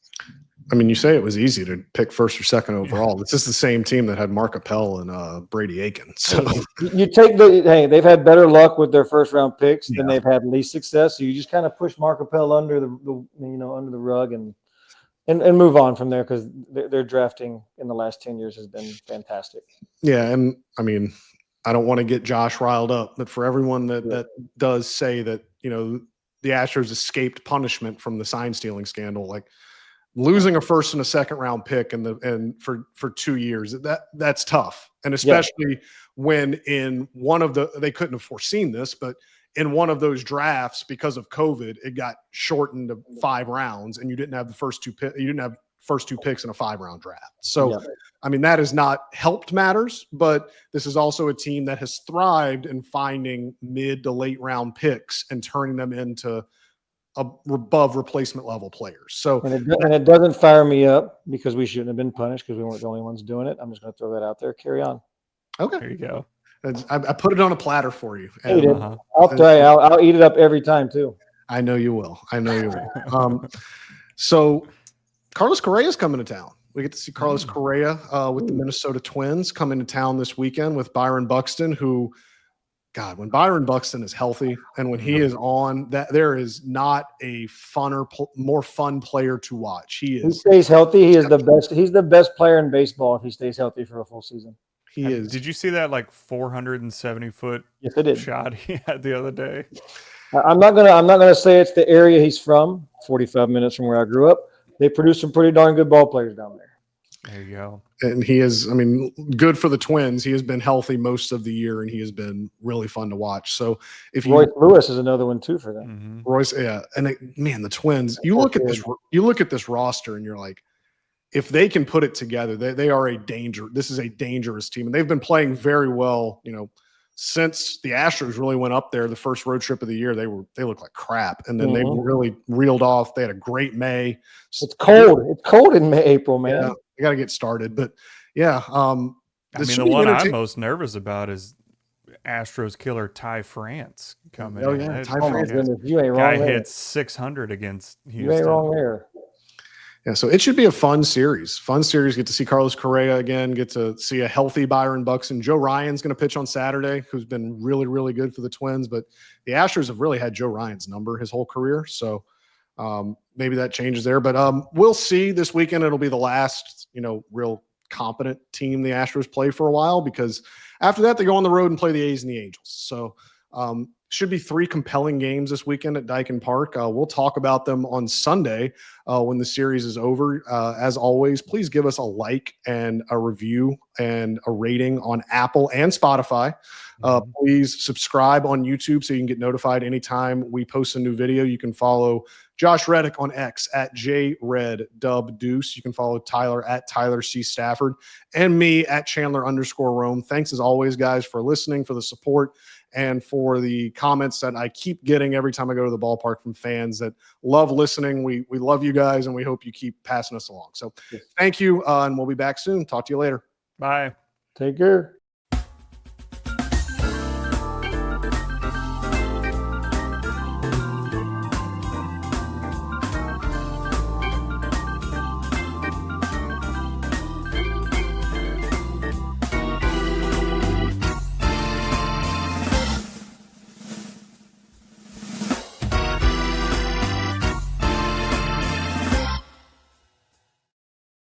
[SPEAKER 1] I mean, you say it was easy to pick first or second overall. This is the same team that had Mark Appel and Brady Aiken. So
[SPEAKER 2] you take they've had better luck with their first round picks than they've had least success. So you just kind of push Mark Appel under under the rug and move on from there because their drafting in the last 10 years has been fantastic.
[SPEAKER 1] Yeah, and I mean, I don't want to get Josh riled up, but for everyone that does say that the Astros escaped punishment from the sign stealing scandal, like losing a first and a second round pick and for 2 years, that's tough. And especially when in one of they couldn't have foreseen this, but in one of those drafts, because of COVID, it got shortened to 5 rounds and you didn't have first 2 picks in a 5-round draft. So, I mean, that has not helped matters, but this is also a team that has thrived in finding mid to late round picks and turning them into above replacement level players. So,
[SPEAKER 2] and it doesn't fire me up because we shouldn't have been punished because we weren't the only ones doing it. I'm just going to throw that out there. Carry on.
[SPEAKER 1] Okay.
[SPEAKER 3] There you go.
[SPEAKER 1] I put it on a platter for you.
[SPEAKER 2] And, I'll eat it up every time too.
[SPEAKER 1] I know you will. So Carlos Correa is coming to town. We get to see Carlos Correa with the Minnesota Twins coming to town this weekend with Byron Buxton, who, God, when Byron Buxton is healthy and when he is on, that there is not a more fun player to watch. He
[SPEAKER 2] stays healthy. He is the best. He's the best player in baseball if he stays healthy for a full season.
[SPEAKER 1] He is.
[SPEAKER 3] Did you see that 470-foot shot he had the other day?
[SPEAKER 2] I'm not gonna say it's the area he's from. 45 minutes from where I grew up. They produce some pretty darn good ball players down there.
[SPEAKER 3] There you go.
[SPEAKER 1] And he is, I mean, good for the Twins. He has been healthy most of the year, and he has been really fun to watch. So
[SPEAKER 2] Royce Lewis is another one too for them.
[SPEAKER 3] Mm-hmm.
[SPEAKER 1] Royce, yeah, and the Twins. You look at this roster, and you're like, if they can put it together, they are a danger. This is a dangerous team, and they've been playing very well. Since the Astros really went up there, the first road trip of the year, they looked like crap, and then they really reeled off. They had a great May.
[SPEAKER 2] It's cold. It's cold in April, man.
[SPEAKER 1] Yeah, they got to get started, but yeah.
[SPEAKER 3] I mean, the one I'm most nervous about is Astros killer Ty France coming.
[SPEAKER 1] Oh yeah,
[SPEAKER 2] Ty France. You ain't wrong.
[SPEAKER 3] Guy
[SPEAKER 2] there.
[SPEAKER 3] hit 600 against Houston.
[SPEAKER 2] You ain't wrong there.
[SPEAKER 1] Yeah, so it should be a fun series. Get to see Carlos Correa again, get to see a healthy Byron Buxton. Joe Ryan's going to pitch on Saturday, who's been really, really good for the Twins. But the Astros have really had Joe Ryan's number his whole career. So maybe that changes there. But we'll see this weekend. It'll be the last, real competent team the Astros play for a while, because after that, they go on the road and play the A's and the Angels. So should be 3 compelling games this weekend at Daikin Park. We'll talk about them on Sunday when the series is over. As always, please give us a like and a review and a rating on Apple and Spotify. Please subscribe on YouTube so you can get notified anytime we post a new video. You can follow Josh Reddick on X at JRedDubDeuce. You can follow Tyler at Tyler C. Stafford and me at Chandler_Rome. Thanks as always, guys, for listening, for the support, and for the comments that I keep getting every time I go to the ballpark from fans that love listening. We love you guys, and we hope you keep passing us along. So thank you, and we'll be back soon. Talk to you later.
[SPEAKER 3] Bye.
[SPEAKER 2] Take care.